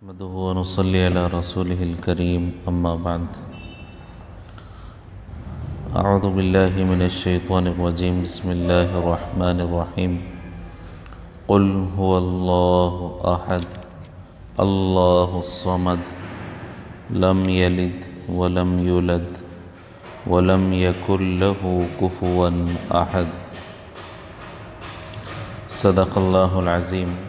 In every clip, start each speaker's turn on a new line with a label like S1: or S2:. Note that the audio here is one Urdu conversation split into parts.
S1: نحمده ونصلي على رسوله الكريم أما بعد أعوذ بالله من الشيطان الرجيم بسم الله الرحمن الرحيم قل هو الله أحد الله الصمد لم يلد ولم يولد ولم يكن له كفوا أحد صدق الله العظيم۔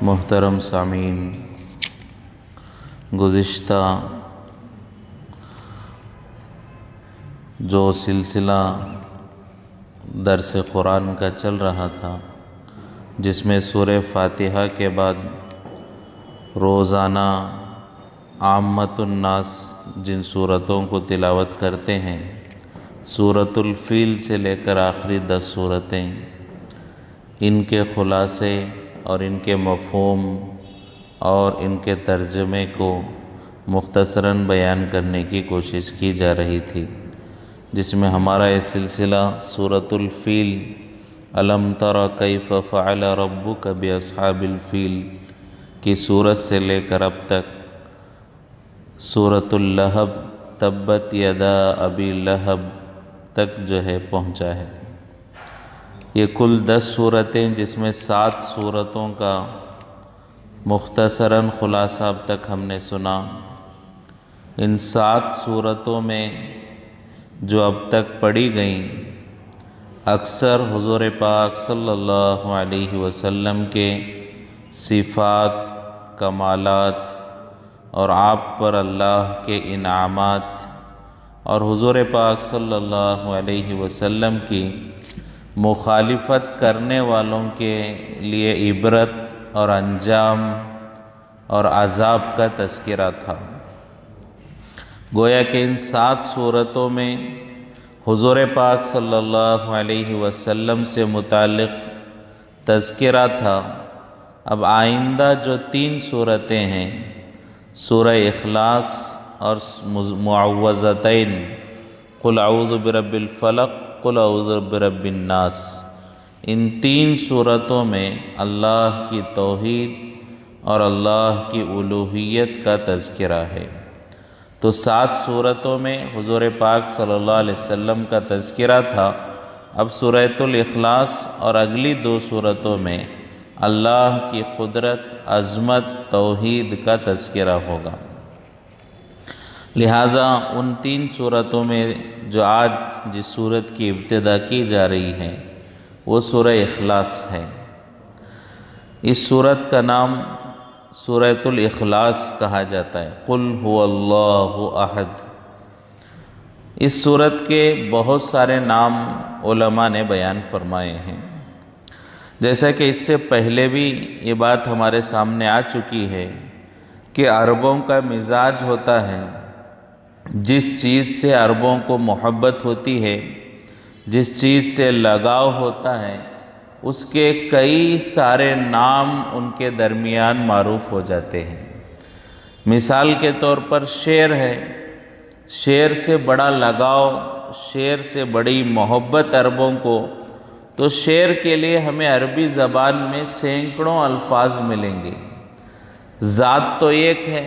S1: محترم سامعین، گزشتہ جو سلسلہ درس قرآن کا چل رہا تھا، جس میں سورہ فاتحہ کے بعد روزانہ عامۃ الناس جن صورتوں کو تلاوت کرتے ہیں، سورۃ الفیل سے لے کر آخری 10 صورتیں، ان کے خلاصے اور ان کے مفہوم اور ان کے ترجمے کو مختصراً بیان کرنے کی کوشش کی جا رہی تھی، جس میں ہمارا یہ سلسلہ سورۃ الفیل الم تر کیف فعل ربک باصحاب الفیل کی صورت سے لے کر اب تک سورۃ اللہب تبت یدا ابی لہب تک جو ہے پہنچا ہے۔ یہ کل 10 صورتیں، جس میں 7 صورتوں کا مختصراً خلاصہ اب تک ہم نے سنا۔ ان 7 صورتوں میں جو اب تک پڑھی گئیں، اکثر حضور پاک صلی اللہ علیہ وسلم کے صفات، کمالات اور آپ پر اللہ کے انعامات اور حضور پاک صلی اللہ علیہ وسلم کی مخالفت کرنے والوں کے لیے عبرت اور انجام اور عذاب کا تذکرہ تھا۔ گویا کہ ان 7 صورتوں میں حضور پاک صلی اللہ علیہ وسلم سے متعلق تذکرہ تھا۔ اب آئندہ جو 3 صورتیں ہیں، سورہ اخلاص اور معوذتین قل اعوذ برب الفلق قل اعوذ برب الناس، ان 3 صورتوں میں اللہ کی توحید اور اللہ کی الوہیت کا تذکرہ ہے۔ تو 7 صورتوں میں حضور پاک صلی اللہ علیہ وسلم کا تذکرہ تھا۔ اب سورۃ الاخلاص اور اگلی 2 صورتوں میں اللہ کی قدرت، عظمت، توحید کا تذکرہ ہوگا۔ لہٰذا ان 3 صورتوں میں جو آج جس صورت کی ابتدا کی جا رہی ہے وہ سورہ اخلاص ہے۔ اس صورت کا نام سورۃ الاخلاص کہا جاتا ہے، قل هو اللہ احد۔ اس صورت کے بہت سارے نام علماء نے بیان فرمائے ہیں، جیسا کہ اس سے پہلے بھی یہ بات ہمارے سامنے آ چکی ہے کہ عربوں کا مزاج ہوتا ہے، جس چیز سے عربوں کو محبت ہوتی ہے، جس چیز سے لگاؤ ہوتا ہے، اس کے کئی سارے نام ان کے درمیان معروف ہو جاتے ہیں۔ مثال کے طور پر شعر ہے، شعر سے بڑا لگاؤ، شعر سے بڑی محبت عربوں کو، تو شعر کے لیے ہمیں عربی زبان میں سینکڑوں الفاظ ملیں گے۔ ذات تو ایک ہے،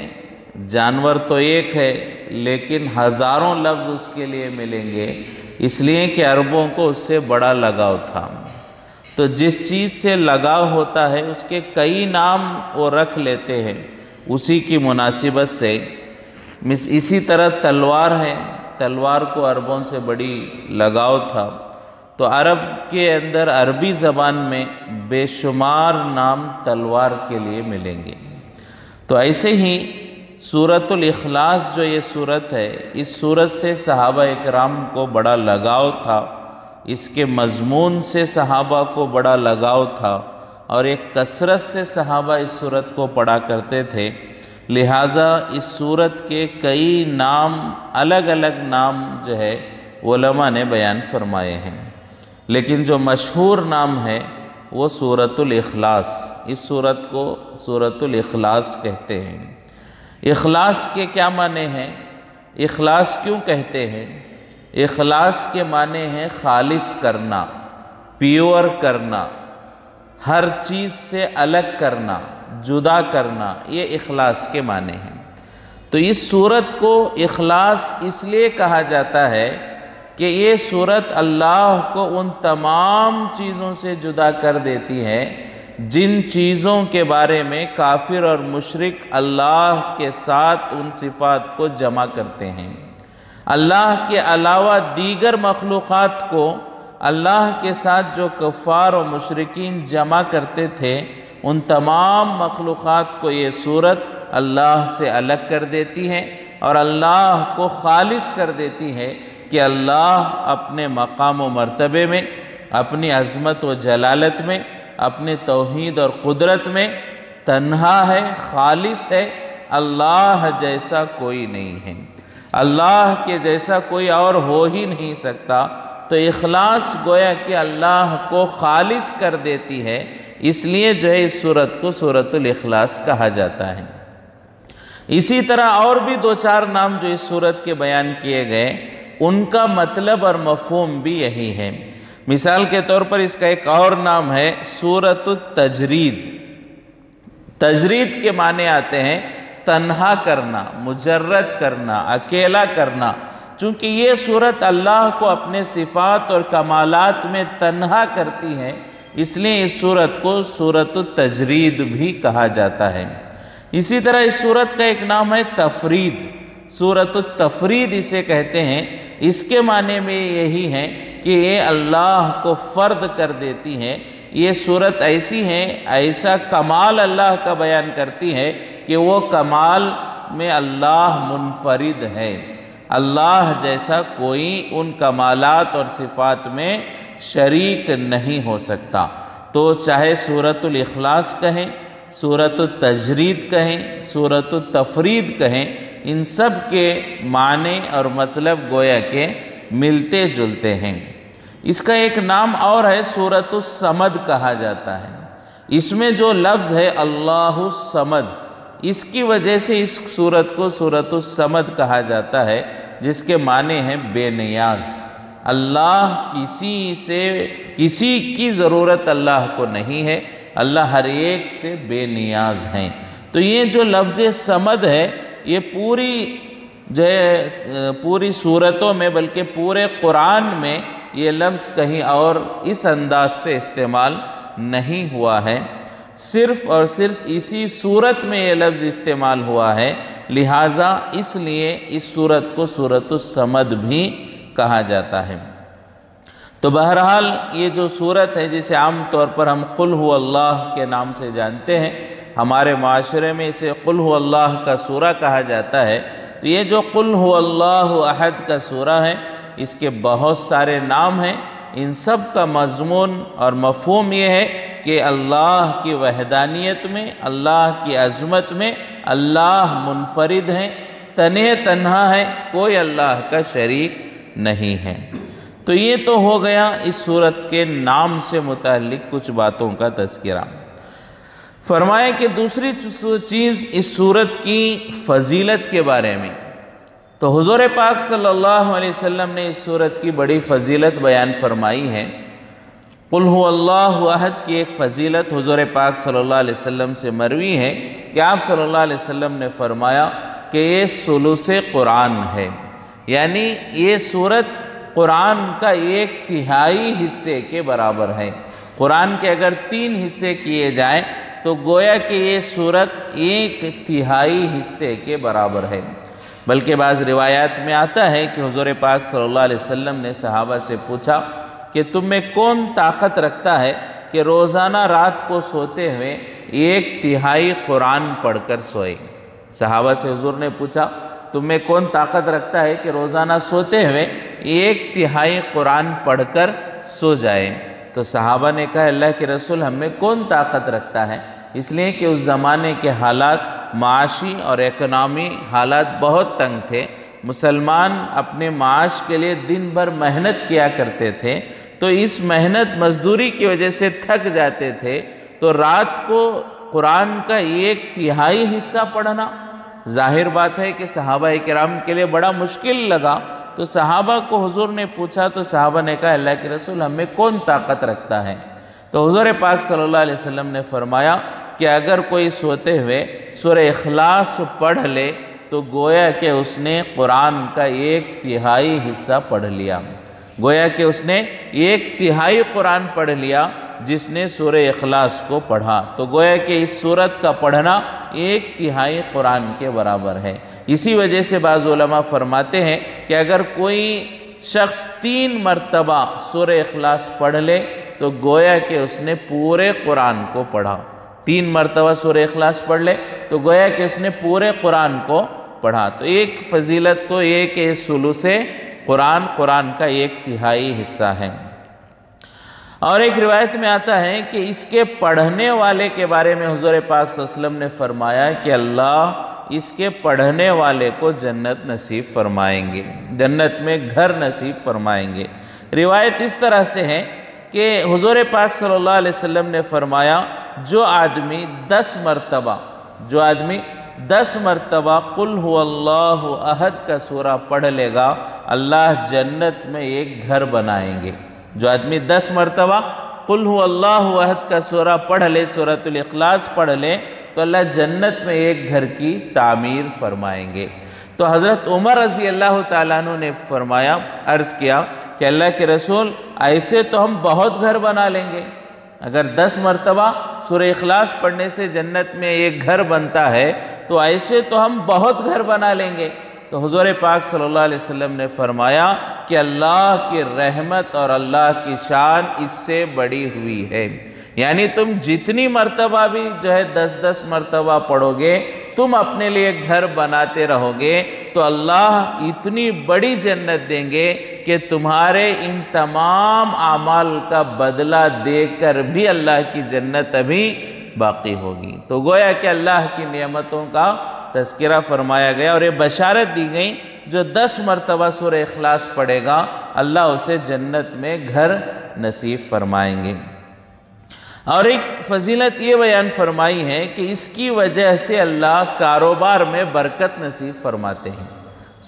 S1: جانور تو ایک ہے، لیکن ہزاروں لفظ اس کے لیے ملیں گے، اس لیے کہ عربوں کو اس سے بڑا لگاؤ تھا۔ تو جس چیز سے لگاؤ ہوتا ہے اس کے کئی نام وہ رکھ لیتے ہیں اسی کی مناسبت سے۔ اسی طرح تلوار ہے، تلوار کو عربوں سے بڑی لگاؤ تھا، تو عرب کے اندر عربی زبان میں بے شمار نام تلوار کے لیے ملیں گے۔ تو ایسے ہی سورۃ الاخلاص جو یہ صورت ہے، اس صورت سے صحابہ اکرام کو بڑا لگاؤ تھا، اس کے مضمون سے صحابہ کو بڑا لگاؤ تھا، اور ایک کثرت سے صحابہ اس صورت کو پڑھا کرتے تھے۔ لہٰذا اس صورت کے کئی نام، الگ الگ نام جو ہے علماء نے بیان فرمائے ہیں، لیکن جو مشہور نام ہے وہ سورۃ الاخلاص۔ اس صورت کو سورۃ الاخلاص کہتے ہیں۔ اخلاص کے کیا معنی ہیں؟ اخلاص کیوں کہتے ہیں؟ اخلاص کے معنی ہیں خالص کرنا، پیور کرنا، ہر چیز سے الگ کرنا، جدا کرنا، یہ اخلاص کے معنی ہیں۔ تو اس سورت کو اخلاص اس لیے کہا جاتا ہے کہ یہ سورت اللہ کو ان تمام چیزوں سے جدا کر دیتی ہے جن چیزوں کے بارے میں کافر اور مشرک اللہ کے ساتھ ان صفات کو جمع کرتے ہیں۔ اللہ کے علاوہ دیگر مخلوقات کو اللہ کے ساتھ جو کفار و مشرکین جمع کرتے تھے، ان تمام مخلوقات کو یہ سورت اللہ سے الگ کر دیتی ہے اور اللہ کو خالص کر دیتی ہے کہ اللہ اپنے مقام و مرتبے میں، اپنی عظمت و جلالت میں، اپنے توحید اور قدرت میں تنہا ہے، خالص ہے۔ اللہ جیسا کوئی نہیں ہے، اللہ کے جیسا کوئی اور ہو ہی نہیں سکتا۔ تو اخلاص گویا کہ اللہ کو خالص کر دیتی ہے، اس لیے جو ہے اس سورت کو سورۃ الاخلاص کہا جاتا ہے۔ اسی طرح اور بھی دو چار نام جو اس سورت کے بیان کیے گئے، ان کا مطلب اور مفہوم بھی یہی ہے۔ مثال کے طور پر اس کا ایک اور نام ہے سورۃ التجرید۔ تجرید کے معنی آتے ہیں تنہا کرنا، مجرد کرنا، اکیلا کرنا۔ چونکہ یہ سورت اللہ کو اپنے صفات اور کمالات میں تنہا کرتی ہے، اس لیے اس سورت کو سورۃ التجرید بھی کہا جاتا ہے۔ اسی طرح اس سورت کا ایک نام ہے تفرید، سورۃ التفرید اسے کہتے ہیں۔ اس کے معنی میں یہی ہے کہ یہ اللہ کو فرد کر دیتی ہے۔ یہ سورت ایسی ہے، ایسا کمال اللہ کا بیان کرتی ہے کہ وہ کمال میں اللہ منفرد ہے، اللہ جیسا کوئی ان کمالات اور صفات میں شریک نہیں ہو سکتا۔ تو چاہے سورۃ الاخلاص کہیں، سورۃ التجرید کہیں، سورۃ التفرید کہیں، ان سب کے معنی اور مطلب گویا کہ ملتے جلتے ہیں۔ اس کا ایک نام اور ہے سورۃ الصمد کہا جاتا ہے۔ اس میں جو لفظ ہے اللہ الصمد، اس کی وجہ سے اس سورت کو سورۃ الصمد کہا جاتا ہے، جس کے معنی ہیں بے نیاز۔ اللہ کسی کی ضرورت اللہ کو نہیں ہے، اللہ ہر ایک سے بے نیاز ہیں۔ تو یہ جو لفظ صمد ہے، یہ پوری صورتوں میں بلکہ پورے قرآن میں یہ لفظ کہیں اور اس انداز سے استعمال نہیں ہوا ہے، صرف اور صرف اسی صورت میں یہ لفظ استعمال ہوا ہے، لہٰذا اس لیے اس صورت کو سورۃ الصمد بھی کہا جاتا ہے۔ تو بہرحال یہ جو صورت ہے، جسے عام طور پر ہم قل هو اللہ کے نام سے جانتے ہیں، ہمارے معاشرے میں اسے قل هو اللہ کا سورہ کہا جاتا ہے۔ تو یہ جو قل هو اللہ احد کا سورہ ہے، اس کے بہت سارے نام ہیں۔ ان سب کا مضمون اور مفہوم یہ ہے کہ اللہ کی وحدانیت میں، اللہ کی عظمت میں اللہ منفرد ہیں، تنہا ہے، کوئی اللہ کا شریک نہیں ہے۔ تو یہ تو ہو گیا اس سورت کے نام سے متعلق کچھ باتوں کا تذکرہ۔ فرمائے کہ دوسری چیز اس سورت کی فضیلت کے بارے میں، تو حضور پاک صلی اللہ علیہ وسلم نے اس سورت کی بڑی فضیلت بیان فرمائی ہے۔ قل هو اللہ احد کی ایک فضیلت حضور پاک صلی اللہ علیہ وسلم سے مروی ہے کہ آپ صلی اللہ علیہ وسلم نے فرمایا کہ یہ ثلث قرآن ہے، یعنی یہ سورت قرآن کا 1/3 حصے کے برابر ہے۔ قرآن کے اگر 3 حصے کیے جائیں تو گویا کہ یہ سورت 1/3 حصے کے برابر ہے۔ بلکہ بعض روایات میں آتا ہے کہ حضور پاک صلی اللہ علیہ وسلم نے صحابہ سے پوچھا کہ تم میں کون طاقت رکھتا ہے کہ روزانہ رات کو سوتے ہوئے 1/3 قرآن پڑھ کر سوئے۔ صحابہ سے حضور نے پوچھا تم میں کون طاقت رکھتا ہے کہ روزانہ سوتے ہوئے 1/3 قرآن پڑھ کر سو جائے؟ تو صحابہ نے کہا اللہ کے رسول، ہم میں کون طاقت رکھتا ہے؟ اس لیے کہ اس زمانے کے حالات معاشی اور اکنامی حالات بہت تنگ تھے، مسلمان اپنے معاش کے لیے دن بھر محنت کیا کرتے تھے، تو اس محنت مزدوری کی وجہ سے تھک جاتے تھے، تو رات کو قرآن کا 1/3 حصہ پڑھنا ظاہر بات ہے کہ صحابہ کرام کے لیے بڑا مشکل لگا۔ تو صحابہ کو حضور نے پوچھا تو صحابہ نے کہا اللہ کے رسول، ہم میں کون طاقت رکھتا ہے؟ تو تو حضور پاک صلی اللہ علیہ وسلم نے فرمایا کہ اگر کوئی سوتے ہوئے سورہ اخلاص پڑھ لے تو گویا کہ اس نے قرآن کا 1/3 حصہ پڑھ لیا، گویا کہ اس نے 1/3 قرآن پڑھ لیا جس نے سورہ اخلاص کو پڑھا، تو گویا کہ اس سورت کا پڑھنا 1/3 قرآن کے برابر ہے۔ اسی وجہ سے بعض علماء فرماتے ہیں کہ اگر کوئی شخص 3 مرتبہ سورہ اخلاص پڑھ لے تو گویا کہ اس نے پورے قرآن کو پڑھا، 3 مرتبہ سورہ اخلاص پڑھ لے تو گویا کہ اس نے پورے قرآن کو پڑھا۔ تو ایک فضیلت تو یہ کہ ثلث قرآن کا 1/3 حصہ ہے۔ اور ایک روایت میں آتا ہے کہ اس کے پڑھنے والے کے بارے میں حضور پاک صلی اللہ علیہ وسلم نے فرمایا کہ اللہ اس کے پڑھنے والے کو جنت نصیب فرمائیں گے، جنت میں گھر نصیب فرمائیں گے۔ روایت اس طرح سے ہے کہ حضور پاک صلی اللہ علیہ وسلم نے فرمایا جو آدمی 10 مرتبہ قل هو اللہ احد کا سورہ پڑھ لے گا اللہ جنت میں ایک گھر بنائیں گے۔ جو آدمی 10 مرتبہ قل هو اللہ احد کا سورہ پڑھ لے، سورۃ الاخلاص پڑھ لے تو اللہ جنت میں ایک گھر کی تعمیر فرمائیں گے۔ تو حضرت عمر رضی اللہ تعالیٰ عنہ نے فرمایا، عرض کیا کہ اللہ کے رسول ایسے تو ہم بہت گھر بنا لیں گے، اگر 10 مرتبہ سورہ اخلاص پڑھنے سے جنت میں ایک گھر بنتا ہے تو ایسے تو ہم بہت گھر بنا لیں گے۔ تو حضور پاک صلی اللہ علیہ وسلم نے فرمایا کہ اللہ کی رحمت اور اللہ کی شان اس سے بڑی ہوئی ہے، یعنی تم جتنی مرتبہ بھی 10 مرتبہ پڑھو گے، تم اپنے لیے گھر بناتے رہو گے تو اللہ اتنی بڑی جنت دیں گے کہ تمہارے ان تمام اعمال کا بدلہ دے کر بھی اللہ کی جنت ابھی باقی ہوگی۔ تو گویا کہ اللہ کی نعمتوں کا تذکرہ فرمایا گیا اور یہ بشارت دی گئی جو 10 مرتبہ سورہ اخلاص پڑھے گا اللہ اسے جنت میں گھر نصیب فرمائیں گے۔ اور ایک فضیلت یہ بیان فرمائی ہے کہ اس کی وجہ سے اللہ کاروبار میں برکت نصیب فرماتے ہیں،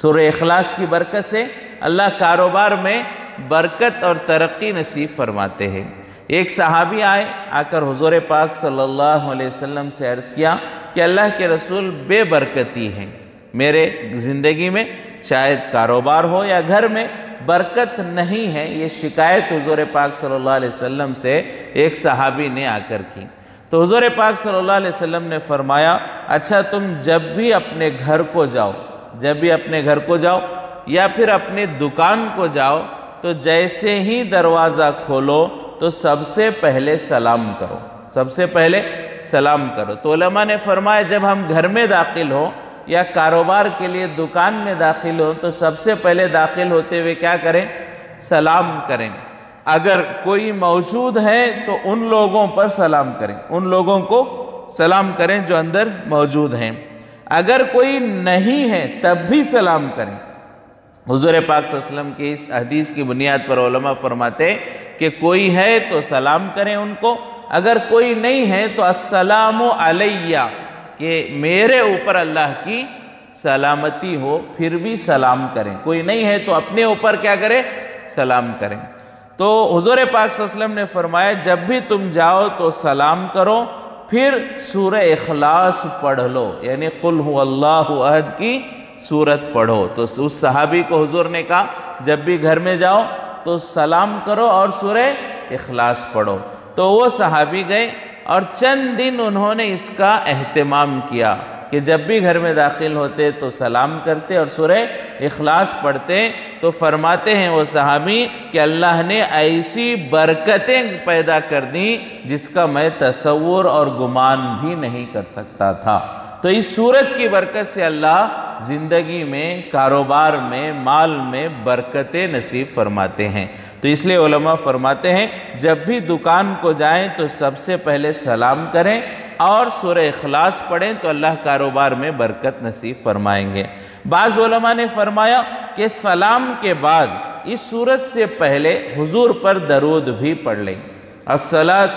S1: سورہ اخلاص کی برکت سے اللہ کاروبار میں برکت اور ترقی نصیب فرماتے ہیں۔ ایک صحابی آ کر حضور پاک صلی اللہ علیہ وسلم سے عرض کیا کہ اللہ کے رسول بے برکتی ہیں، میرے زندگی میں شاید کاروبار ہو یا گھر میں برکت نہیں ہے، یہ شکایت حضور پاک صلی اللہ علیہ وسلم سے ایک صحابی نے آ کر کی۔ تو حضور پاک صلی اللہ علیہ وسلم نے فرمایا اچھا تم جب بھی اپنے گھر کو جاؤ یا پھر اپنے دکان کو جاؤ تو جیسے ہی دروازہ کھولو تو سب سے پہلے سلام کرو۔ تو علماء نے فرمایا جب ہم گھر میں داخل ہوں یا کاروبار کے لیے دکان میں داخل ہوں تو سب سے پہلے داخل ہوتے ہوئے کیا کریں؟ سلام کریں۔ اگر کوئی موجود ہے تو ان لوگوں پر سلام کریں، ان لوگوں کو سلام کریں جو اندر موجود ہیں، اگر کوئی نہیں ہے تب بھی سلام کریں۔ حضور پاک صلی اللہ علیہ وسلم کی اس حدیث کی بنیاد پر علماء فرماتے کہ کوئی ہے تو سلام کریں ان کو، اگر کوئی نہیں ہے تو السلام علیہ کہ میرے اوپر اللہ کی سلامتی ہو، پھر بھی سلام کریں۔ کوئی نہیں ہے تو اپنے اوپر کیا کریں؟ سلام کریں۔ تو حضور پاک صلی اللہ علیہ وسلم نے فرمایا جب بھی تم جاؤ تو سلام کرو، پھر سورہ اخلاص پڑھ لو، یعنی قل هو اللہ احد کی سورت پڑھو۔ تو اس صحابی کو حضور نے کہا جب بھی گھر میں جاؤ تو سلام کرو اور سورہ اخلاص پڑھو۔ تو وہ صحابی گئے اور چند دن انہوں نے اس کا اہتمام کیا کہ جب بھی گھر میں داخل ہوتے تو سلام کرتے اور سورہ اخلاص پڑھتے۔ تو فرماتے ہیں وہ صحابی کہ اللہ نے ایسی برکتیں پیدا کر دیں جس کا میں تصور اور گمان بھی نہیں کر سکتا تھا۔ تو اس سورت کی برکت سے اللہ زندگی میں، کاروبار میں، مال میں برکتیں نصیب فرماتے ہیں۔ تو اس لیے علماء فرماتے ہیں جب بھی دکان کو جائیں تو سب سے پہلے سلام کریں اور سورہ اخلاص پڑھیں تو اللہ کاروبار میں برکت نصیب فرمائیں گے۔ بعض علماء نے فرمایا کہ سلام کے بعد اس سورت سے پہلے حضور پر درود بھی پڑھ لیں، السلام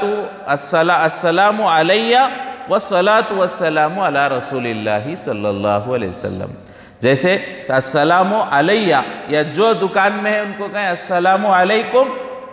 S1: علیہ والصلاة والسلام علی رسول اللہ صلی اللہ علیہ وسلم۔ جیسے السلام علیہ، یا جو دکان میں ہے ان کو کہیں السلام علیکم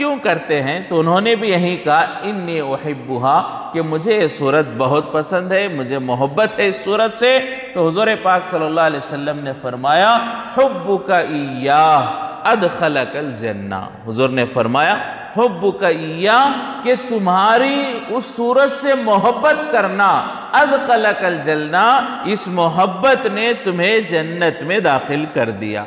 S1: کیوں کرتے ہیں؟ تو انہوں نے بھی یہی کہا انی احبھا، کہ مجھے یہ صورت بہت پسند ہے، مجھے محبت ہے اس صورت سے۔ تو حضور پاک صلی اللہ علیہ وسلم نے فرمایا حبک ایاہ ادخلک الجنہ، حضور نے فرمایا حبک ایاہ، کہ تمہاری اس صورت سے محبت کرنا، ادخلک الجنہ، اس محبت نے تمہیں جنت میں داخل کر دیا،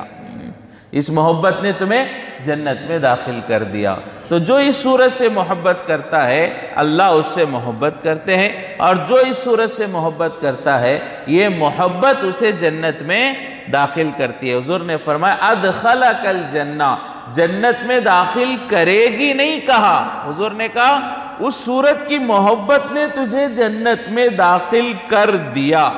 S1: اس محبت نے تمہیں جنت میں داخل کر دیا۔ تو جو اس صورت سے محبت کرتا ہے اللہ اس سے محبت کرتے ہیں، اور جو اس صورت سے محبت کرتا ہے یہ محبت اسے جنت میں داخل کرتی ہے۔ حضور نے فرمایا ادخلک الجنہ، جنت میں داخل کرے گی نہیں کہا، حضور نے کہا اس صورت کی محبت نے تجھے جنت میں داخل کر دیا،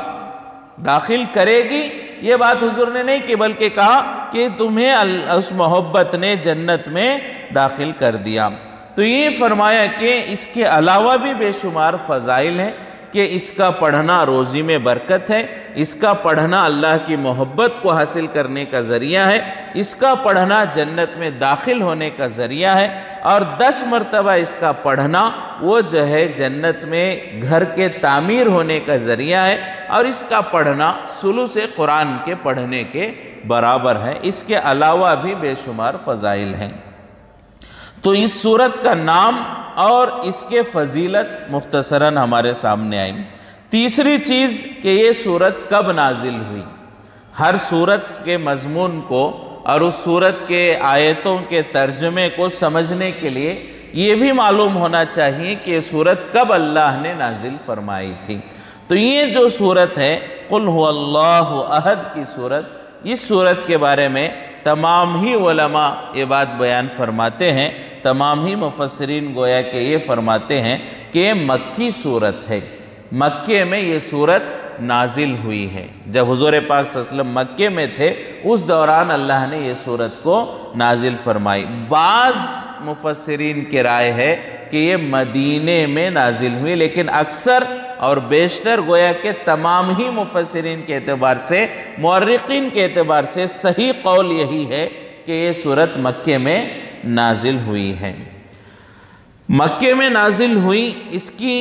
S1: داخل کرے گی یہ بات حضور نے نہیں کی، بلکہ کہا کہ تمہیں اس محبت نے جنت میں داخل کر دیا۔ تو یہ فرمایا کہ اس کے علاوہ بھی بے شمار فضائل ہیں، کہ اس کا پڑھنا روزی میں برکت ہے، اس کا پڑھنا اللہ کی محبت کو حاصل کرنے کا ذریعہ ہے، اس کا پڑھنا جنت میں داخل ہونے کا ذریعہ ہے، اور 10 مرتبہ اس کا پڑھنا وہ جو ہے جنت میں گھر کے تعمیر ہونے کا ذریعہ ہے، اور اس کا پڑھنا ثلث قرآن کے پڑھنے کے برابر ہے۔ اس کے علاوہ بھی بے شمار فضائل ہیں۔ تو اس سورت کا نام اور اس کے فضیلت مختصراً ہمارے سامنے آئیں۔ تیسری چیز کہ یہ سورت کب نازل ہوئی، ہر سورت کے مضمون کو اور اس سورت کے آیتوں کے ترجمے کو سمجھنے کے لیے یہ بھی معلوم ہونا چاہیے کہ یہ سورت کب اللہ نے نازل فرمائی تھی۔ تو یہ جو سورت ہے قل هو اللہ احد کی سورت، اس سورت کے بارے میں تمام ہی علماء یہ بات بیان فرماتے ہیں، تمام ہی مفسرین گویا کہ یہ فرماتے ہیں کہ یہ مکی سورت ہے، مکے میں یہ سورت نازل ہوئی ہے۔ جب حضور پاک صلی اللہ علیہ وسلم مکے میں تھے اس دوران اللہ نے یہ سورت کو نازل فرمائی۔ بعض مفسرین کی رائے ہے کہ یہ مدینے میں نازل ہوئی، لیکن اکثر اور بیشتر گویا کہ تمام ہی مفسرین کے اعتبار سے، مورخین کے اعتبار سے صحیح قول یہی ہے کہ یہ سورت مکے میں نازل ہوئی ہے۔ مکے میں نازل ہوئی، اس کی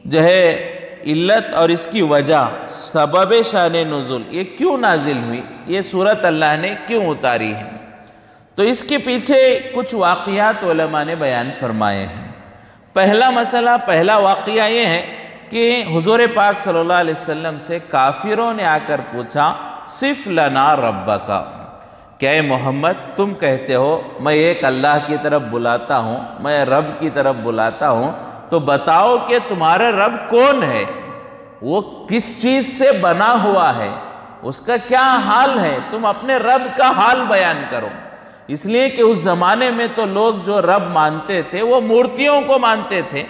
S1: جو ہے علت اور اس کی وجہ، سبب شان نزول، یہ کیوں نازل ہوئی، یہ سورت اللہ نے کیوں اتاری ہے، تو اس کے پیچھے کچھ واقعات علماء نے بیان فرمائے ہیں۔ پہلا مسئلہ، پہلا واقعہ یہ ہے کہ حضور پاک صلی اللہ علیہ وسلم سے کافروں نے آ کر پوچھا صف لنا ربک، کہ اے محمد تم کہتے ہو میں ایک اللہ کی طرف بلاتا ہوں، میں رب کی طرف بلاتا ہوں، تو بتاؤ کہ تمہارا رب کون ہے، وہ کس چیز سے بنا ہوا ہے، اس کا کیا حال ہے، تم اپنے رب کا حال بیان کرو۔ اس لیے کہ اس زمانے میں تو لوگ جو رب مانتے تھے وہ مورتیوں کو مانتے تھے،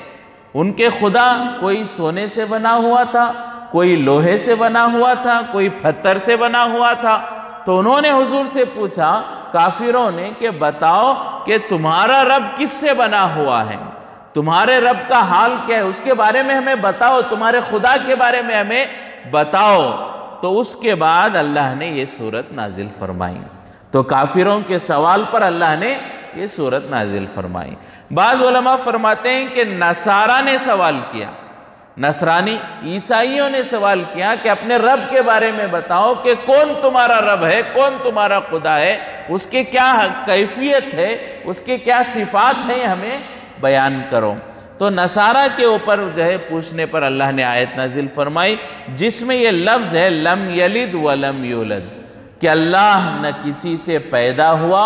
S1: ان کے خدا کوئی سونے سے بنا ہوا تھا، کوئی لوہے سے بنا ہوا تھا، کوئی پتھر سے بنا ہوا تھا۔ تو انہوں نے حضور سے پوچھا کافروں نے کہ بتاؤ کہ تمہارا رب کس سے بنا ہوا ہے، تمہارے رب کا حال کیا ہے، اس کے بارے میں ہمیں بتاؤ، تمہارے خدا کے بارے میں ہمیں بتاؤ۔ تو اس کے بعد اللہ نے یہ سورت نازل فرمائی۔ تو کافروں کے سوال پر اللہ نے یہ سورت نازل فرمائی۔ بعض علماء فرماتے ہیں کہ نصارہ نے سوال کیا، نصرانی عیسائیوں نے سوال کیا کہ اپنے رب کے بارے میں بتاؤ کہ کون تمہارا رب ہے، کون تمہارا خدا ہے، اس کے کیا کیفیت ہے، اس کے کیا صفات ہیں، ہمیں بیان کرو۔ تو نصارہ کے اوپر جو ہے پوچھنے پر اللہ نے آیت نازل فرمائی جس میں یہ لفظ ہے لم یلد ولم یولد، کہ اللہ نہ کسی سے پیدا ہوا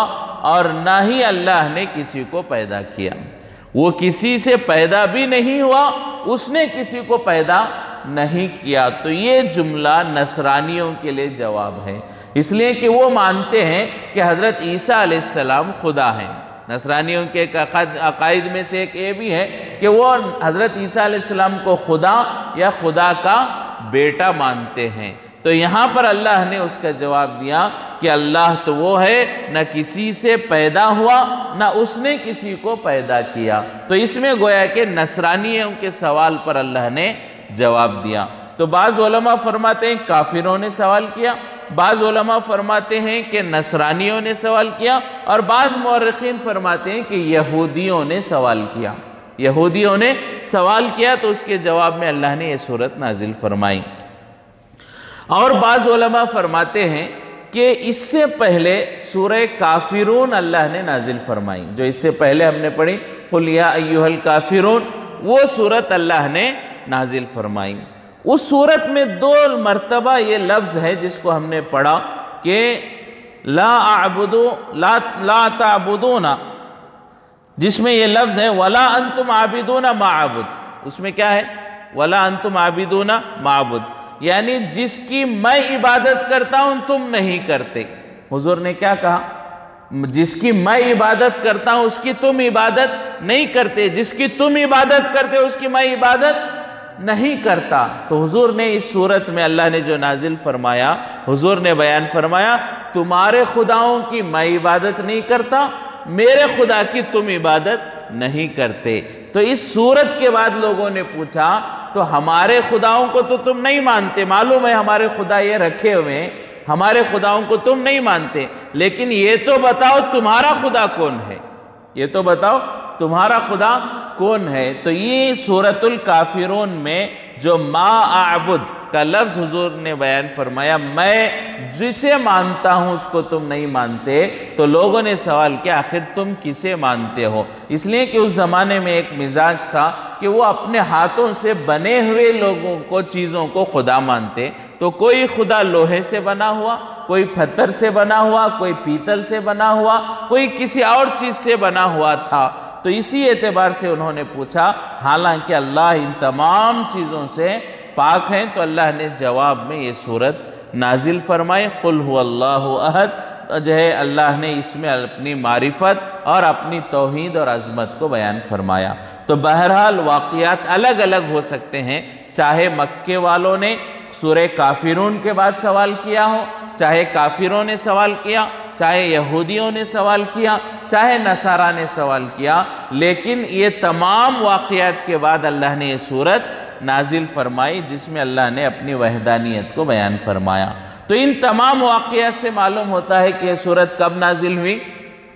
S1: اور نہ ہی اللہ نے کسی کو پیدا کیا، وہ کسی سے پیدا بھی نہیں ہوا، اس نے کسی کو پیدا نہیں کیا۔ تو یہ جملہ نصرانیوں کے لیے جواب ہے، اس لیے کہ وہ مانتے ہیں کہ حضرت عیسیٰ علیہ السلام خدا ہیں۔ نصرانیوں کے عقائد میں سے ایک یہ بھی ہے کہ وہ حضرت عیسیٰ علیہ السلام کو خدا یا خدا کا بیٹا مانتے ہیں۔ تو یہاں پر اللہ نے اس کا جواب دیا کہ اللہ تو وہ ہے نہ کسی سے پیدا ہوا نہ اس نے کسی کو پیدا کیا۔ تو اس میں گویا کہ نصرانیوں کے سوال پر اللہ نے جواب دیا۔ تو بعض علماء فرماتے ہیں کافروں نے سوال کیا، بعض علماء فرماتے ہیں کہ نصرانیوں نے سوال کیا، اور بعض مورخین فرماتے ہیں کہ یہودیوں نے سوال کیا، یہودیوں نے سوال کیا تو اس کے جواب میں اللہ نے یہ سورت نازل فرمائی۔ اور بعض علماء فرماتے ہیں کہ اس سے پہلے سورہ کافرون اللہ نے نازل فرمائی، جو اس سے پہلے ہم نے پڑھی قل یا ایھا الکافرون، وہ سورت اللہ نے نازل فرمائی۔ اس سورت میں 2 مرتبہ یہ لفظ ہے جس کو ہم نے پڑھا کہ لا تعبدون، جس میں یہ لفظ ہے وَلَا أَنْتُمْ عَابِدُونَ مَا عَبُدْ، اس میں کیا ہے وَلَا أَنْتُمْ عَابِدُونَ مَا عَبُدْ، یعنی جس کی میں عبادت کرتا ہوں تم نہیں کرتے۔ حضور نے کیا کہا؟ جس کی میں عبادت کرتا ہوں اس کی تم عبادت نہیں کرتے، جس کی تم عبادت کرتے اس کی میں عبادت نہیں کرتا۔ تو حضور نے اس صورت میں اللہ نے جو نازل فرمایا، حضور نے بیان فرمایا تمہارے خداؤں کی میں عبادت نہیں کرتا، میرے خدا کی تم عبادت نہیں کرتے۔ تو اس صورت کے بعد لوگوں نے پوچھا تو ہمارے خداؤں کو تو تم نہیں مانتے، معلوم ہے ہمارے خدا یہ رکھے ہوئے، ہمارے خداؤں کو تم نہیں مانتے، لیکن یہ تو بتاؤ تمہارا خدا کون ہے، یہ تو بتاؤ تمہارا خدا کون ہے۔ تو یہ سورۃ الکافرون میں جو ما اعبد کا لفظ حضور نے بیان فرمایا، میں جسے مانتا ہوں اس کو تم نہیں مانتے، تو لوگوں نے سوال کیا آخر تم کسے مانتے ہو؟ اس لیے کہ اس زمانے میں ایک مزاج تھا کہ وہ اپنے ہاتھوں سے بنے ہوئے لوگوں کو چیزوں کو خدا مانتے، تو کوئی خدا لوہے سے بنا ہوا، کوئی پتھر سے بنا ہوا، کوئی پیتل سے بنا ہوا، کوئی کسی اور چیز سے بنا ہوا تھا۔ تو اسی اعتبار سے انہوں نے پوچھا، حالانکہ اللہ ان تمام چیزوں سے پاک ہیں، تو اللہ نے جواب میں یہ سورت نازل فرمائی قل هو اللہ احد، جو ہے اللہ نے اس میں اپنی معرفت اور اپنی توحید اور عظمت کو بیان فرمایا۔ تو بہرحال واقعات الگ الگ ہو سکتے ہیں، چاہے مکے والوں نے سورہ کافرون کے بعد سوال کیا ہو، چاہے کافروں نے سوال کیا، چاہے یہودیوں نے سوال کیا، چاہے نصارہ نے سوال کیا، لیکن یہ تمام واقعات کے بعد اللہ نے یہ سورت نازل فرمائی جس میں اللہ نے اپنی وحدانیت کو بیان فرمایا۔ تو ان تمام واقعات سے معلوم ہوتا ہے کہ یہ سورت کب نازل ہوئی؟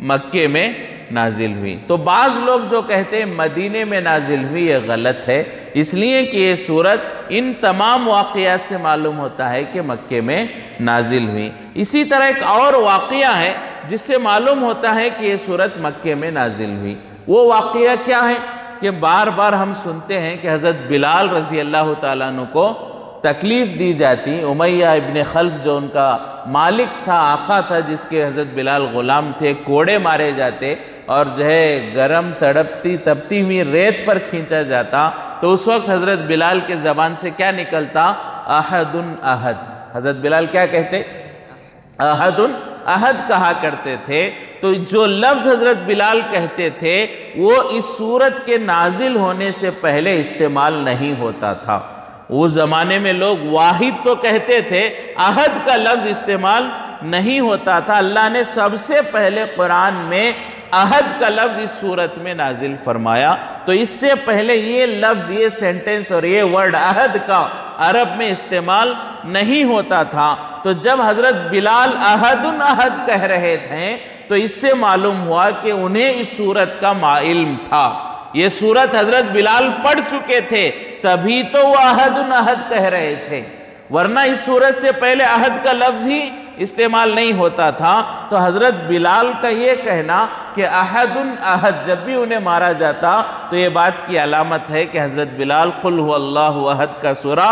S1: مکے میں نازل ہوئی۔ تو بعض لوگ جو کہتے ہیں مدینے میں نازل ہوئی، یہ غلط ہے، اس لیے کہ یہ سورت ان تمام واقعات سے معلوم ہوتا ہے کہ مکے میں نازل ہوئی۔ اسی طرح ایک اور واقعہ ہے جس سے معلوم ہوتا ہے کہ یہ سورت مکے میں نازل ہوئی۔ وہ واقعہ کیا ہے کہ بار بار ہم سنتے ہیں کہ حضرت بلال رضی اللہ تعالیٰ عنہ کو تکلیف دی جاتی، امیہ ابن خلف جو ان کا مالک تھا، آقا تھا، جس کے حضرت بلال غلام تھے، کوڑے مارے جاتے اور جو ہے گرم تپتی ہوئی ریت پر کھینچا جاتا، تو اس وقت حضرت بلال کے زبان سے کیا نکلتا؟ احد احد۔ حضرت بلال کیا کہتے؟ احد احد کہا کرتے تھے۔ تو جو لفظ حضرت بلال کہتے تھے وہ اس سورت کے نازل ہونے سے پہلے استعمال نہیں ہوتا تھا۔ اس زمانے میں لوگ واحد تو کہتے تھے، احد کا لفظ استعمال نہیں ہوتا تھا۔ اللہ نے سب سے پہلے قرآن میں احد کا لفظ اس سورت میں نازل فرمایا۔ تو اس سے پہلے یہ لفظ، یہ سینٹنس اور یہ ورڈ احد کا عرب میں استعمال نہیں ہوتا تھا۔ تو جب حضرت بلال احد احد کہہ رہے تھے تو اس سے معلوم ہوا کہ انہیں اس سورت کا علم تھا۔ یہ سورت حضرت بلال پڑھ چکے تھے، تبھی تو وہ احد احد کہہ رہے تھے، ورنہ اس سورت سے پہلے احد کا لفظ ہی استعمال نہیں ہوتا تھا۔ تو حضرت بلال کا یہ کہنا کہ احد احد جب بھی انہیں مارا جاتا تو یہ بات کی علامت ہے کہ حضرت بلال قل هو اللہ احد کا سورہ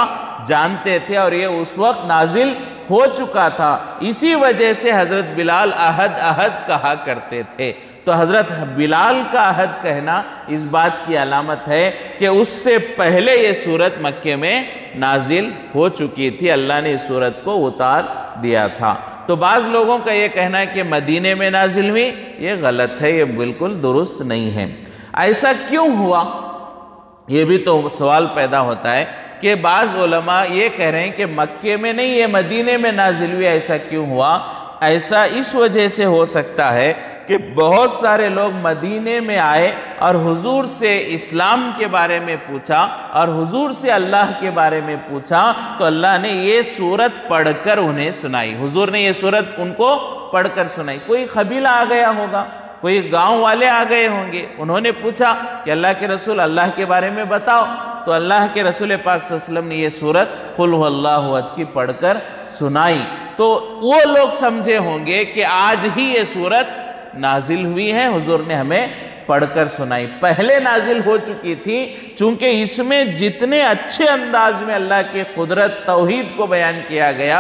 S1: جانتے تھے اور یہ اس وقت نازل ہو چکا تھا، اسی وجہ سے حضرت بلال احد احد کہا کرتے تھے۔ تو حضرت بلال کا احد کہنا اس بات کی علامت ہے کہ اس سے پہلے یہ سورت مکے میں نازل ہو چکی تھی، اللہ نے اس سورت کو اتار دیا تھا۔ تو بعض لوگوں کا یہ کہنا ہے کہ مدینے میں نازل ہوئی، یہ غلط ہے، یہ بالکل درست نہیں ہے۔ ایسا کیوں ہوا؟ یہ بھی تو سوال پیدا ہوتا ہے کہ بعض علماء یہ کہہ رہے ہیں کہ مکے میں نہیں، یہ مدینے میں نازل ہوئی، ایسا کیوں ہوا؟ ایسا اس وجہ سے ہو سکتا ہے کہ بہت سارے لوگ مدینے میں آئے اور حضور سے اسلام کے بارے میں پوچھا اور حضور سے اللہ کے بارے میں پوچھا، تو اللہ نے یہ سورت پڑھ کر انہیں سنائی۔ حضور نے یہ سورت ان کو پڑھ کر سنائی۔ کوئی قبیلہ آ گیا ہوگا، کوئی گاؤں والے آ گئے ہوں گے، انہوں نے پوچھا کہ اللہ کے رسول اللہ کے بارے میں بتاؤ، تو اللہ کے رسول پاک صلی اللہ علیہ وسلم نے یہ سورت قل هو اللہ احد کی پڑھ کر سنائی۔ تو وہ لوگ سمجھے ہوں گے کہ آج ہی یہ سورت نازل ہوئی ہے، حضور نے ہمیں پڑھ کر سنائی۔ پہلے نازل ہو چکی تھی، چونکہ اس میں جتنے اچھے انداز میں اللہ کے قدرت توحید کو بیان کیا گیا،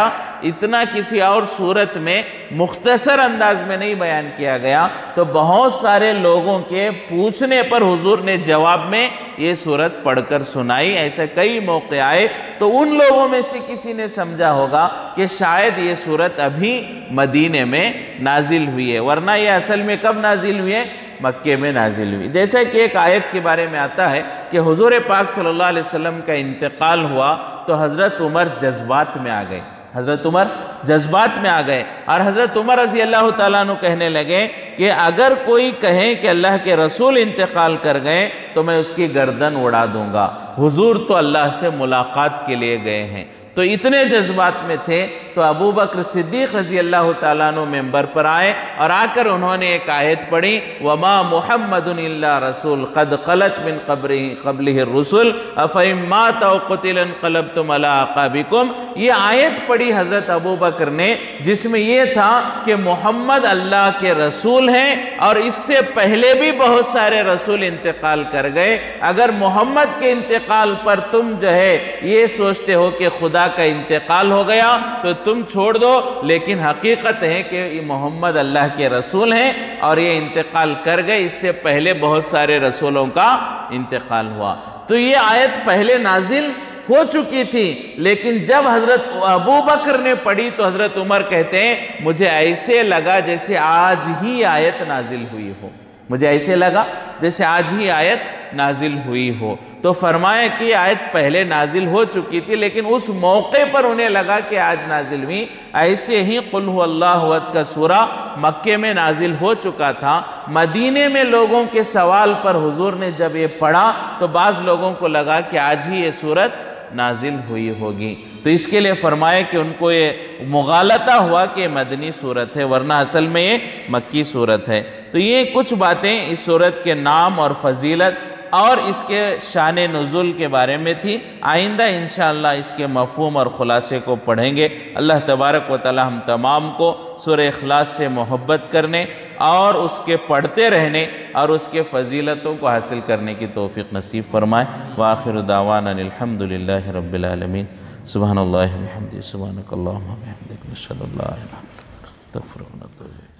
S1: اتنا کسی اور صورت میں مختصر انداز میں نہیں بیان کیا گیا، تو بہت سارے لوگوں کے پوچھنے پر حضور نے جواب میں یہ صورت پڑھ کر سنائی۔ ایسے کئی موقع آئے، تو ان لوگوں میں سے کسی نے سمجھا ہوگا کہ شاید یہ صورت ابھی مدینے میں نازل ہوئی ہے، ورنہ یہ اصل میں کب نازل ہوئی ہے؟ مکے میں نازل ہوئی۔ جیسا کہ ایک آیت کے بارے میں آتا ہے کہ حضور پاک صلی اللہ علیہ وسلم کا انتقال ہوا تو حضرت عمر جذبات میں آ گئے، حضرت عمر جذبات میں آ گئے، اور حضرت عمر رضی اللہ تعالیٰ عنہ کہنے لگے کہ اگر کوئی کہے کہ اللہ کے رسول انتقال کر گئے تو میں اس کی گردن اڑا دوں گا، حضور تو اللہ سے ملاقات کے لیے گئے ہیں۔ تو اتنے جذبات میں تھے، تو ابو بکر صدیق رضی اللہ تعالیٰ عنہ ممبر پر آئے اور آ کر انہوں نے ایک آیت پڑھی وَمَا مُحَمَّدٌ إِلَّا رَسُولٌ قَدْ خَلَتْ مِن قَبْلِهِ الرُّسُلُ أَفَإِن مَّاتَ أَوْ قُتِلَ انقلبتم عَلَىٰ أَعْقَابِكُمْ۔ یہ آیت پڑھی حضرت ابو بکر نے، جس میں یہ تھا کہ محمد اللہ کے رسول ہیں، اور اس سے پہلے بھی بہت سارے رسول انتقال کر گئے، اگر محمد کے انتقال پر تم جو ہے یہ سوچتے ہو کہ خدا کا انتقال ہو گیا تو تم چھوڑ دو، لیکن حقیقت ہے کہ یہ محمد اللہ کے رسول ہیں اور یہ انتقال کر گئے، اس سے پہلے بہت سارے رسولوں کا انتقال ہوا۔ تو یہ آیت پہلے نازل ہو چکی تھی، لیکن جب حضرت ابو بکر نے پڑھی تو حضرت عمر کہتے ہیں مجھے ایسے لگا جیسے آج ہی آیت نازل ہوئی ہو، مجھے ایسے لگا جیسے آج ہی آیت نازل ہوئی ہو۔ تو فرمایا کہ یہ آیت پہلے نازل ہو چکی تھی، لیکن اس موقع پر انہیں لگا کہ آج نازل ہوئی۔ ایسے ہی قل هو اللہ احد کا سورہ مکے میں نازل ہو چکا تھا، مدینے میں لوگوں کے سوال پر حضور نے جب یہ پڑھا تو بعض لوگوں کو لگا کہ آج ہی یہ سورت نازل ہوئی ہوگی، تو اس کے لیے فرمایا کہ ان کو یہ مغالطہ ہوا کہ مدنی صورت ہے، ورنہ اصل میں یہ مکی صورت ہے۔ تو یہ کچھ باتیں اس صورت کے نام اور فضیلت اور اس کے شان نزول کے بارے میں تھی۔ آئندہ انشاءاللہ اس کے مفہوم اور خلاصے کو پڑھیں گے۔ اللہ تبارک و تعالی ہم تمام کو سورہ اخلاص سے محبت کرنے اور اس کے پڑھتے رہنے اور اس کے فضیلتوں کو حاصل کرنے کی توفیق نصیب فرمائے۔ وآخر دعوانا الحمدللہ رب العالمین۔ سبحان اللہ وبحمدہ، سبحانک اللہم وبحمدک، نشہد ان لا الہ الا انت، نستغفرک ونتوب الیک۔